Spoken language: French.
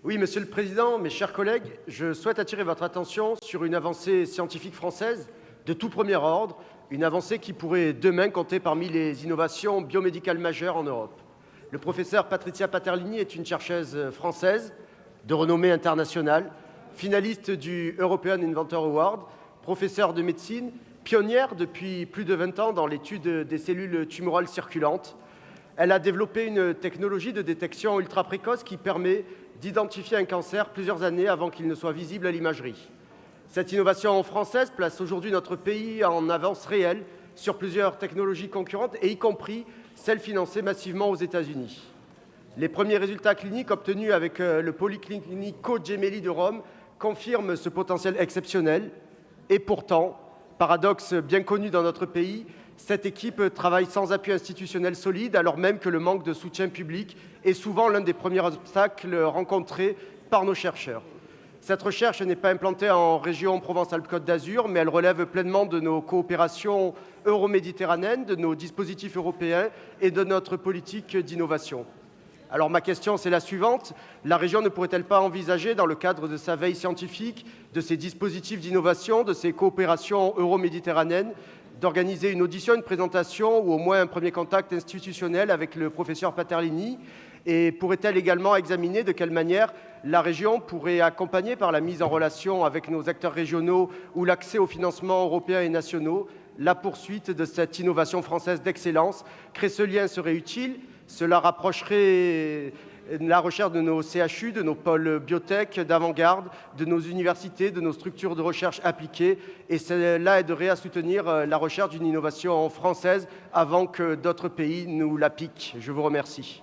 Oui, Monsieur le Président, mes chers collègues, je souhaite attirer votre attention sur une avancée scientifique française de tout premier ordre, une avancée qui pourrait demain compter parmi les innovations biomédicales majeures en Europe. Le professeur Patrizia Paterlini est une chercheuse française de renommée internationale, finaliste du European Inventor Award, professeure de médecine, pionnière depuis plus de 20 ans dans l'étude des cellules tumorales circulantes. Elle a développé une technologie de détection ultra précoce qui permet d'identifier un cancer plusieurs années avant qu'il ne soit visible à l'imagerie. Cette innovation française place aujourd'hui notre pays en avance réelle sur plusieurs technologies concurrentes, et y compris celles financées massivement aux États-Unis. Les premiers résultats cliniques obtenus avec le Policlinico Gemelli de Rome confirment ce potentiel exceptionnel. Et pourtant, paradoxe bien connu dans notre pays, cette équipe travaille sans appui institutionnel solide, alors même que le manque de soutien public est souvent l'un des premiers obstacles rencontrés par nos chercheurs. Cette recherche n'est pas implantée en région Provence-Alpes-Côte d'Azur, mais elle relève pleinement de nos coopérations euro-méditerranéennes, de nos dispositifs européens et de notre politique d'innovation. Alors ma question, c'est la suivante. La région ne pourrait-elle pas envisager, dans le cadre de sa veille scientifique, de ses dispositifs d'innovation, de ses coopérations euro-méditerranéennes, d'organiser une audition, une présentation ou au moins un premier contact institutionnel avec le professeur Paterlini? Et pourrait-elle également examiner de quelle manière la région pourrait accompagner, par la mise en relation avec nos acteurs régionaux ou l'accès aux financements européens et nationaux, la poursuite de cette innovation française d'excellence? Créer ce lien serait utile. Cela rapprocherait la recherche de nos CHU, de nos pôles biotech d'avant-garde, de nos universités, de nos structures de recherche appliquées, et cela aiderait à soutenir la recherche d'une innovation française avant que d'autres pays nous la piquent. Je vous remercie.